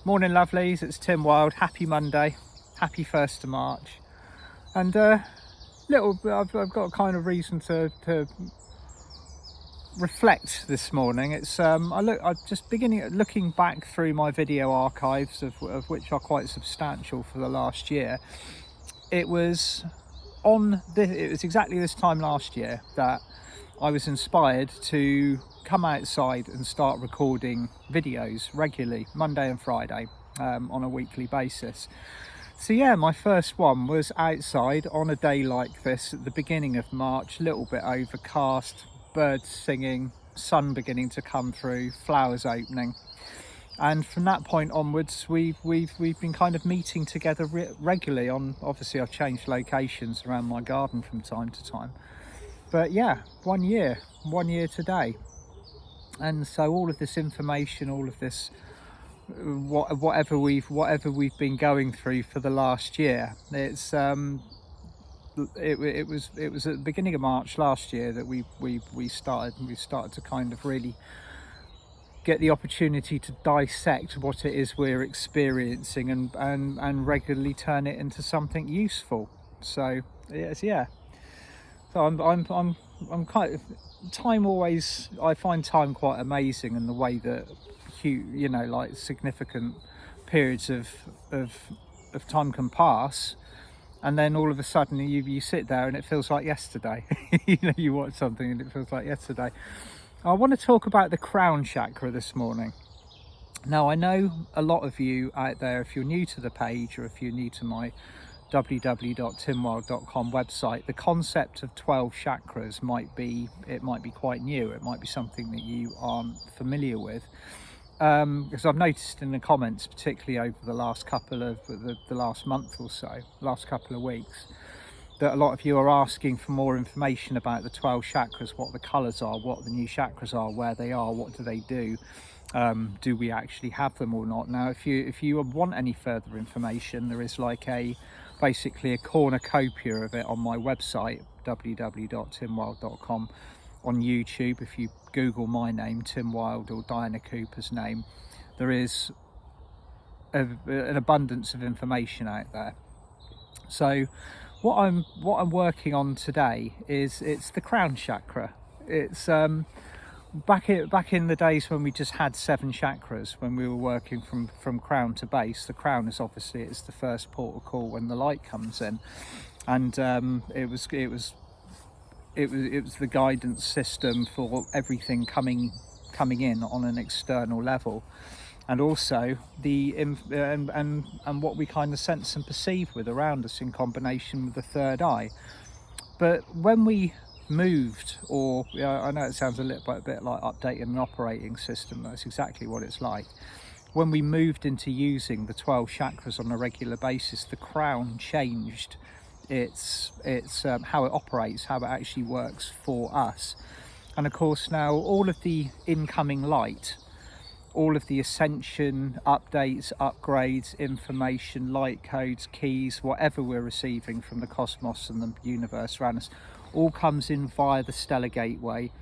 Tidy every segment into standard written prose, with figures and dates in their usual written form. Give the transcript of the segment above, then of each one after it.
Morning lovelies, it's Tim Wild. Happy Monday, happy 1st of March. And I've got a kind of reason to reflect this morning. It's looking back through my video archives, of which are quite substantial for the last year. It was exactly this time last year that I was inspired to come outside and start recording videos regularly, Monday and Friday, on a weekly basis. So yeah, my first one was outside on a day like this at the beginning of March, a little bit overcast, birds singing, sun beginning to come through, flowers opening. And from that point onwards, we've been kind of meeting together regularly. Obviously I've changed locations around my garden from time to time, but yeah, 1 year today. And so all of this information, all of this whatever we've been going through for the last year, it was at the beginning of March last year that we started to kind of really get the opportunity to dissect what it is we're experiencing and regularly turn it into something useful. So yeah. So I'm kind of, time always, I find time quite amazing, and the way that like significant periods of time can pass, and then all of a sudden you sit there and it feels like yesterday. You watch something and it feels like yesterday. I want to talk about the Crown Chakra this morning. Now, I know a lot of you out there, if you're new to the page or if you're new to my www.timwild.com website, the concept of 12 chakras might be quite new. It might be something that you aren't familiar with, because I've noticed in the comments, particularly over the last couple of the last month or so, last couple of weeks, that a lot of you are asking for more information about the 12 chakras, what the colours are, what the new chakras are, where they are, what do they do, do we actually have them or not. Now, if you want any further information, there is basically a cornucopia of it on my website, www.timwild.com, on YouTube. If you Google my name, Tim Wild, or Diana Cooper's name, there is an abundance of information out there. So what I'm working on today it's the Crown Chakra. It's back in the days when we just had 7 chakras, when we were working from crown to base. The crown is obviously, it's the first port of call when the light comes in, and it was the guidance system for everything coming in on an external level, and also and what we kind of sense and perceive with around us, in combination with the third eye. But when we moved, I know it sounds a bit like updating an operating system, that's exactly what it's like. When we moved into using the 12 chakras on a regular basis, the crown changed its how it operates, how it actually works for us. And of course, now all of the incoming light, all of the ascension, updates, upgrades, information, light codes, keys, whatever we're receiving from the cosmos and the universe around us, all comes in via the stellar gateway,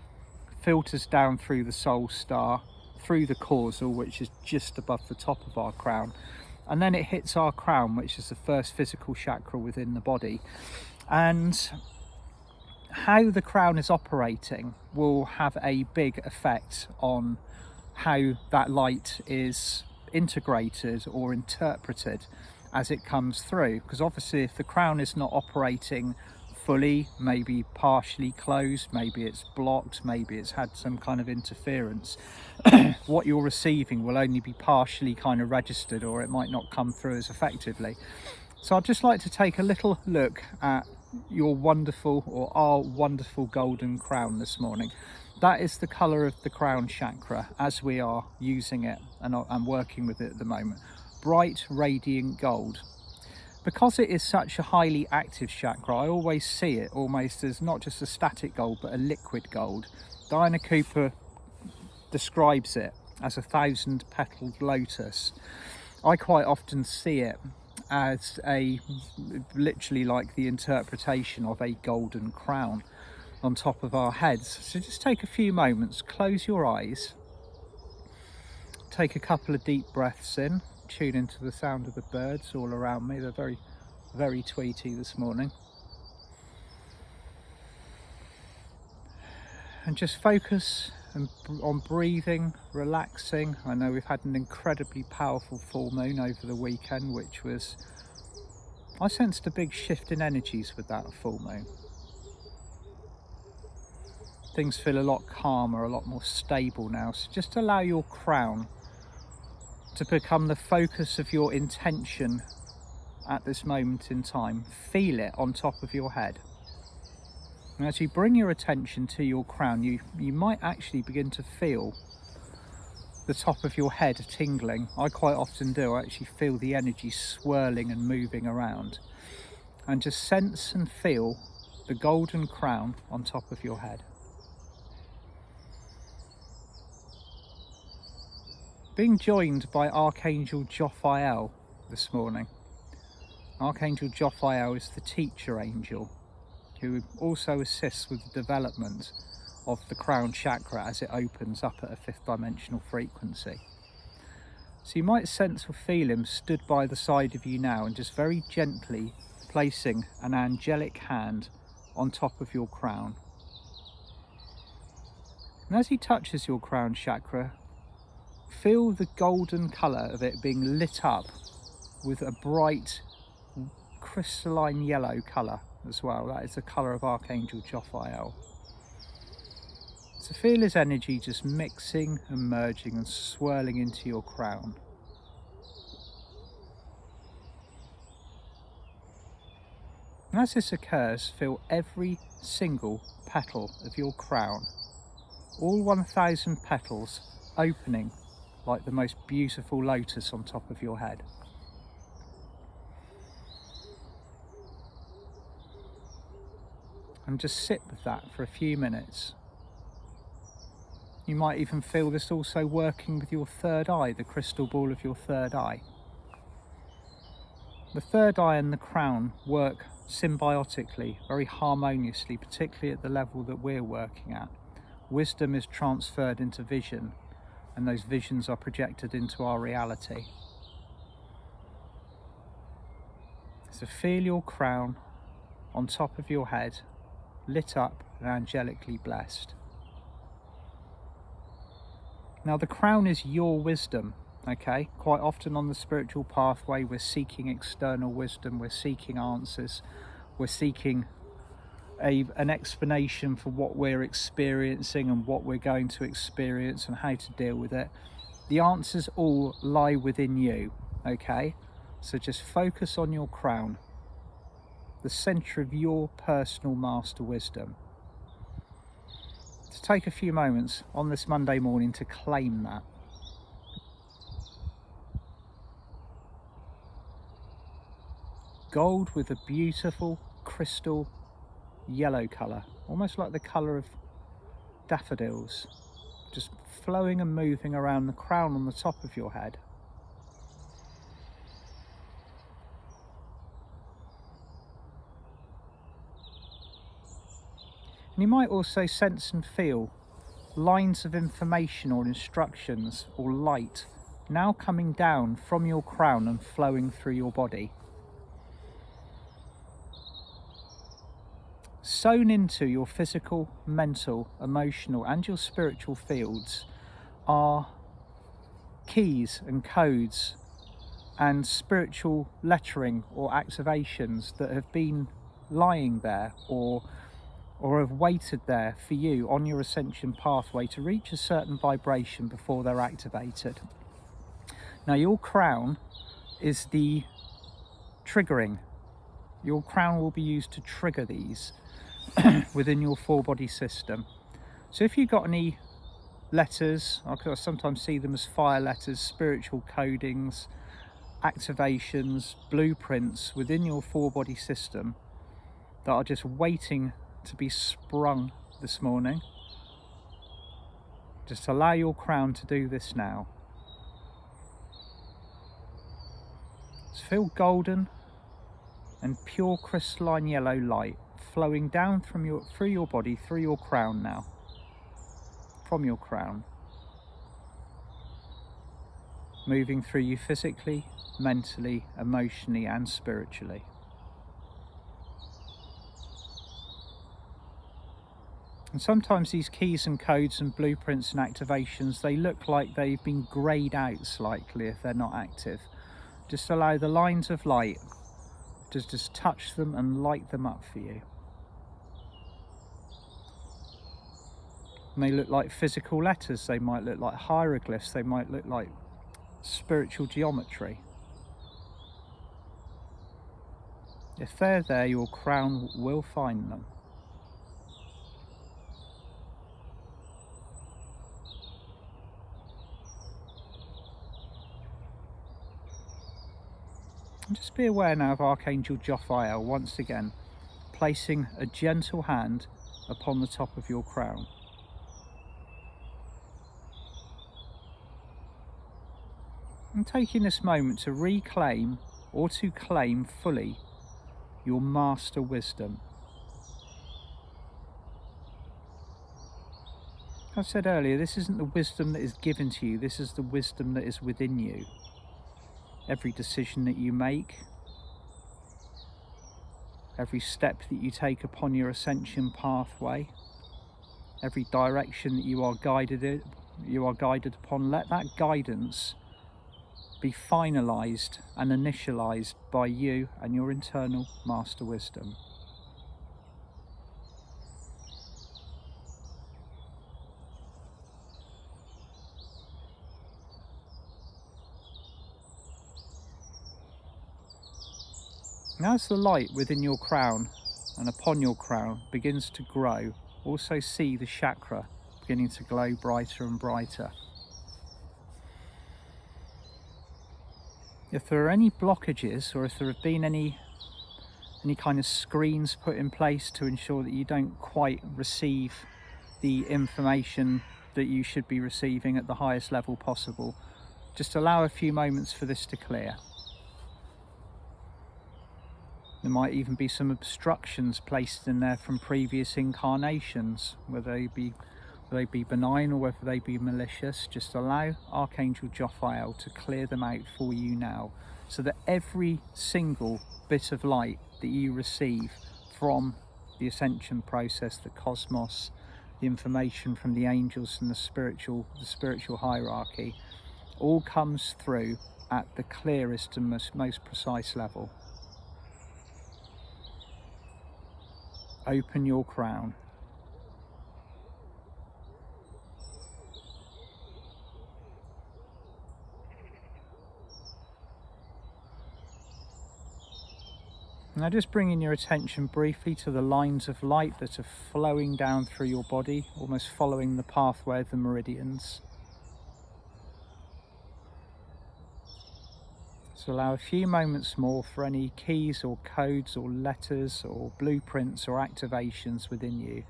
filters down through the soul star, through the causal, which is just above the top of our crown, and then it hits our crown, which is the first physical chakra within the body. And how the crown is operating will have a big effect on how that light is integrated or interpreted as it comes through. Because obviously, if the crown is not operating fully, maybe partially closed, maybe it's blocked, maybe it's had some kind of interference, what you're receiving will only be partially kind of registered, or it might not come through as effectively. So I'd just like to take a little look at your wonderful, or our wonderful, golden crown this morning. That is the colour of the Crown Chakra as we are using it and working with it at the moment. Bright, radiant gold. Because it is such a highly active chakra, I always see it almost as not just a static gold, but a liquid gold. Diana Cooper describes it as a 1,000-petaled lotus. I quite often see it as literally like the interpretation of a golden crown on top of our heads. So just take a few moments, close your eyes, take a couple of deep breaths in, tune into the sound of the birds all around me. They're very, very tweety this morning. And just focus on breathing, relaxing. I know we've had an incredibly powerful full moon over the weekend, which was, I sensed a big shift in energies with that full moon. Things feel a lot calmer, a lot more stable now. So just allow your crown to become the focus of your intention at this moment in time. Feel it on top of your head. And as you bring your attention to your crown, you might actually begin to feel the top of your head tingling. I quite often do. I actually feel the energy swirling and moving around. And just sense and feel the golden crown on top of your head. Being joined by Archangel Jophiel this morning. Archangel Jophiel is the teacher angel who also assists with the development of the Crown Chakra as it opens up at a 5th dimensional frequency. So you might sense or feel him stood by the side of you now and just very gently placing an angelic hand on top of your crown. And as he touches your Crown Chakra, feel the golden colour of it being lit up with a bright crystalline yellow colour as well. That is the colour of Archangel Jophiel. So feel his energy just mixing and merging and swirling into your crown. And as this occurs, feel every single petal of your crown, all 1,000 petals, opening like the most beautiful lotus on top of your head. And just sit with that for a few minutes. You might even feel this also working with your third eye, the crystal ball of your third eye. The third eye and the crown work symbiotically, very harmoniously, particularly at the level that we're working at. Wisdom is transferred into vision, and those visions are projected into our reality. So feel your crown on top of your head, lit up and angelically blessed. Now the crown is your wisdom, okay? Quite often on the spiritual pathway we're seeking external wisdom, we're seeking answers, we're seeking an explanation for what we're experiencing and what we're going to experience and how to deal with it. The answers all lie within you, okay? So just focus on your crown, the centre of your personal master wisdom. To take a few moments on this Monday morning to claim that. Gold with a beautiful crystal yellow colour, almost like the colour of daffodils, just flowing and moving around the crown on the top of your head. And you might also sense and feel lines of information or instructions or light now coming down from your crown and flowing through your body. Sewn into your physical, mental, emotional and your spiritual fields are keys and codes and spiritual lettering or activations that have been lying there or have waited there for you on your ascension pathway to reach a certain vibration before they're activated. Now your crown is the triggering. Your crown will be used to trigger these within your four body system. So if you've got any letters, I sometimes see them as fire letters, spiritual codings, activations, blueprints within your four body system that are just waiting to be sprung this morning, just allow your crown to do this now. Just feel golden and pure crystalline yellow light flowing down through your body, through your crown now, from your crown. moving through you physically, mentally, emotionally and spiritually. And sometimes these keys and codes and blueprints and activations, they look like they've been greyed out slightly if they're not active. Just allow the lines of light to just touch them and light them up for you. And they look like physical letters, they might look like hieroglyphs, they might look like spiritual geometry. If they're there, your crown will find them. And just be aware now of Archangel Jophiel once again, placing a gentle hand upon the top of your crown. And taking this moment to reclaim or to claim fully your master wisdom. I said earlier, this isn't the wisdom that is given to you, this is the wisdom that is within you. Every decision that you make, every step that you take upon your ascension pathway, every direction that you are guided upon, let that guidance be finalized and initialized by you and your internal master wisdom. Now as the light within your crown and upon your crown begins to grow, also see the chakra beginning to glow brighter and brighter. If there are any blockages, or if there have been any kind of screens put in place to ensure that you don't quite receive the information that you should be receiving at the highest level possible, just allow a few moments for this to clear. There might even be some obstructions placed in there from previous incarnations, whether they be benign or whether they be malicious. Just allow Archangel Jophiel to clear them out for you now, so that every single bit of light that you receive from the ascension process, the cosmos, the information from the angels and the spiritual hierarchy, all comes through at the clearest and most precise level. Open your crown. Now just bringing your attention briefly to the lines of light that are flowing down through your body, almost following the pathway of the meridians. So allow a few moments more for any keys or codes or letters or blueprints or activations within you,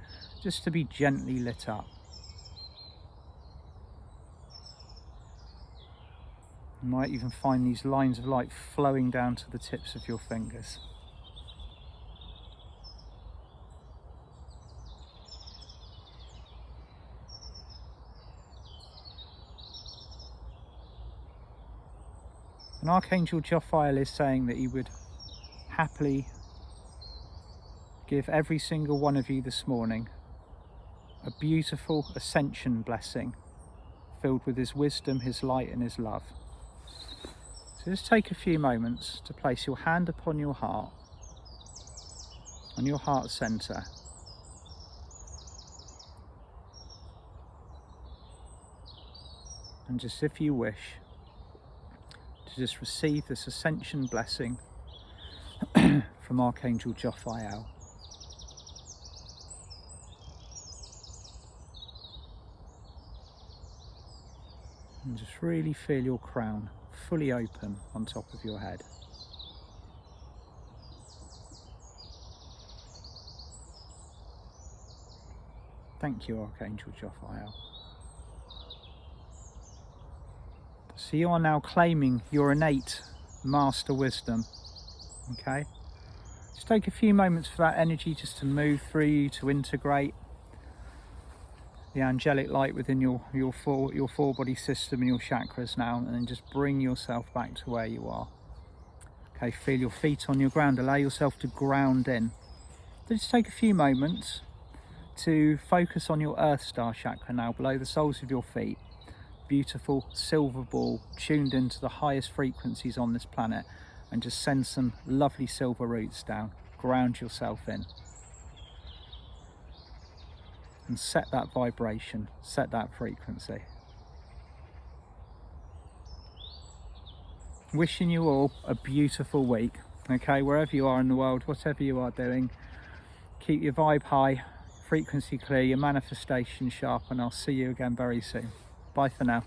just to be gently lit up. You might even find these lines of light flowing down to the tips of your fingers. And Archangel Jophiel is saying that he would happily give every single one of you this morning a beautiful ascension blessing filled with his wisdom, his light and his love. So just take a few moments to place your hand upon your heart, on your heart center. And just, if you wish, to just receive this ascension blessing from Archangel Jophiel. And just really feel your crown fully open on top of your head. Thank you, Archangel Jophiel. So you are now claiming your innate master wisdom, okay? Just take a few moments for that energy just to move through you, to integrate. the angelic light within your four body system and your chakras now, and then just bring yourself back to where you are. Okay, feel your feet on your ground, allow yourself to ground in. Just take a few moments to focus on your Earth Star chakra now, below the soles of your feet. Beautiful silver ball tuned into the highest frequencies on this planet, and just send some lovely silver roots down. Ground yourself in and set that vibration, set that frequency. Wishing you all a beautiful week. Okay, wherever you are in the world, whatever you are doing, keep your vibe high, frequency clear, your manifestation sharp, and I'll see you again very soon. Bye for now.